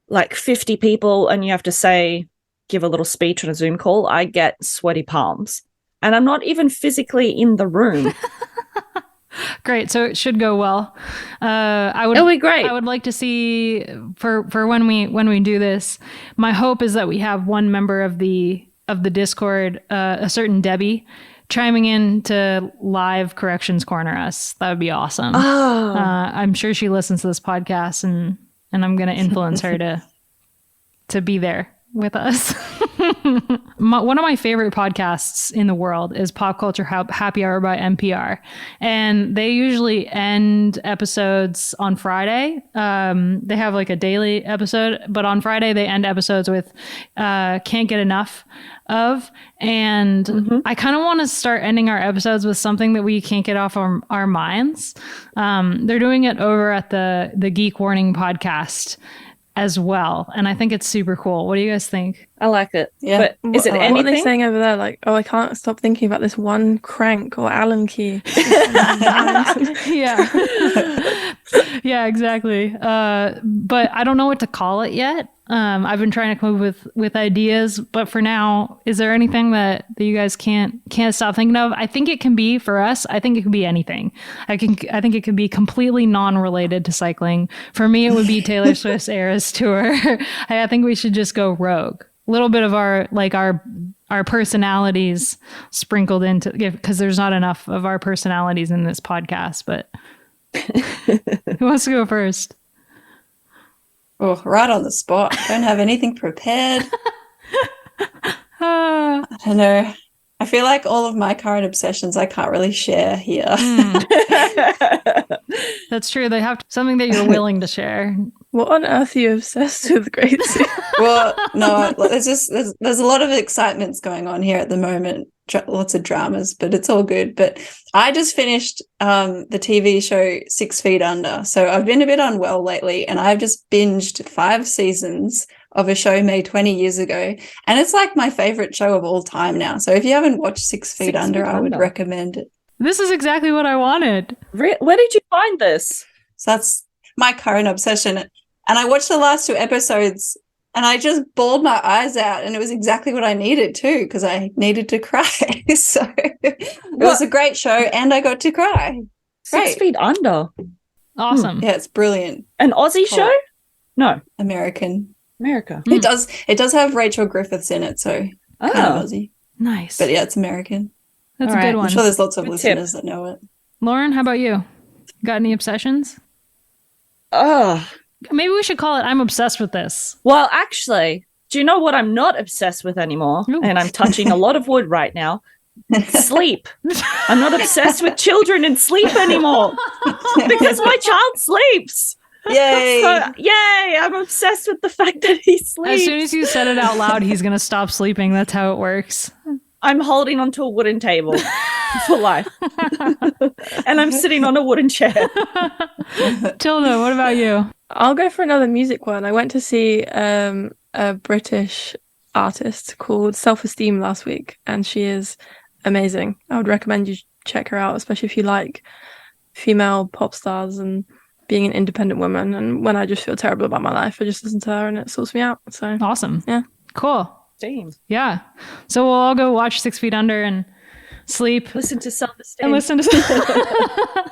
like 50 people and you have to give a little speech on a Zoom call, I get sweaty palms. And I'm not even physically in the room. Great. So it should go well. It'll be great. I would like to see for when we do this, my hope is that we have one member of the Discord, a certain Debbie, chiming in to live corrections corner us. That would be awesome. Oh, I'm sure she listens to this podcast, and I'm going to influence her to be there with us. One of my favorite podcasts in the world is Pop Culture Happy Hour by NPR. And they usually end episodes on Friday. They have like a daily episode, but on Friday they end episodes with Can't Get Enough of. And I kind of want to start ending our episodes with something that we can't get off our minds. They're doing it over at the Geek Warning podcast as well, and I think it's super cool. What do you guys think? I like it. Yeah. But is it anything? What are they saying over there? Like, oh, I can't stop thinking about this one crank or Allen key. Yeah. Yeah, exactly. But I don't know what to call it yet. I've been trying to come up with ideas, but for now, is there anything that you guys can't stop thinking of? I think it can be, for us, I think it could be anything. I think it could be completely non-related to cycling. For me, it would be Taylor Swift's Eras Tour. I think we should just go rogue. A little bit of our personalities sprinkled into, because there's not enough of our personalities in this podcast, but who wants to go first? Oh, right on the spot. Don't have anything prepared. I don't know. I feel like all of my current obsessions I can't really share here. That's true. They have something that you're willing to share. What on earth are you obsessed with, Gracie? Well, no, there's a lot of excitements going on here at the moment. Lots of dramas, but it's all good. But I just finished the TV show 6 Feet Under. So I've been a bit unwell lately, and I've just binged 5 seasons of a show made 20 years ago. And it's like my favorite show of all time now. So if you haven't watched 6 Feet Under, I would recommend it. This is exactly what I wanted. Where did you find this? So that's my current obsession. And I watched the last 2 episodes, and I just bawled my eyes out, and it was exactly what I needed too, because I needed to cry. So it was a great show, and I got to cry. 6 Feet Under. Awesome. Yeah, it's brilliant. An Aussie show? No, America. Mm. It does have Rachel Griffiths in it, so kind of Aussie. Nice. But yeah, it's American. That's All a right. good one. I'm sure there's lots of Good listeners that know it. Lauren, how about you? Got any obsessions? Maybe we should call it I'm obsessed with this. Well, actually, do you know what I'm not obsessed with anymore? Ooh. And I'm touching a lot of wood right now. Sleep. I'm not obsessed with children and sleep anymore because my child sleeps. Yay! So, yay! I'm obsessed with the fact that he sleeps. As soon as you said it out loud, he's going to stop sleeping. That's how it works. I'm holding onto a wooden table for life. And I'm sitting on a wooden chair. Tilda, what about you? I'll go for another music one. I went to see a British artist called Self-Esteem last week, and she is amazing. I would recommend you check her out, especially if you like female pop stars and being an independent woman. And when I just feel terrible about my life, I just listen to her and it sorts me out. So Awesome. Yeah. Cool. Damn. Yeah. So we'll all go watch 6 Feet Under and sleep. Listen to Self-Esteem. And listen to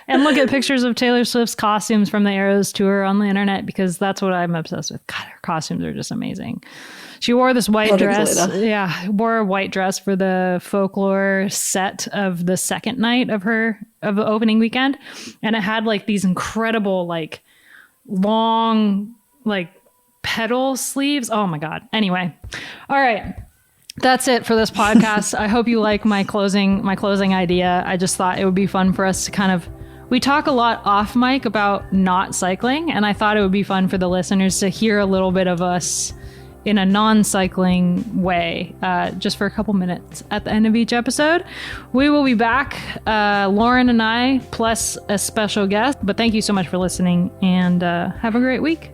and look at pictures of Taylor Swift's costumes from the Eras tour on the internet, because that's what I'm obsessed with. God, her costumes are just amazing. She wore this white dress. Yeah, wore a white dress for the folklore set of the second night of the opening weekend, and it had like these incredible like long like pedal sleeves. Oh my God. Anyway, all right. That's it for this podcast. I hope you like my closing idea. I just thought it would be fun for us to kind of, we talk a lot off mic about not cycling, and I thought it would be fun for the listeners to hear a little bit of us in a non-cycling way, just for a couple minutes at the end of each episode. We will be back, Lauren and I, plus a special guest. But thank you so much for listening, and have a great week.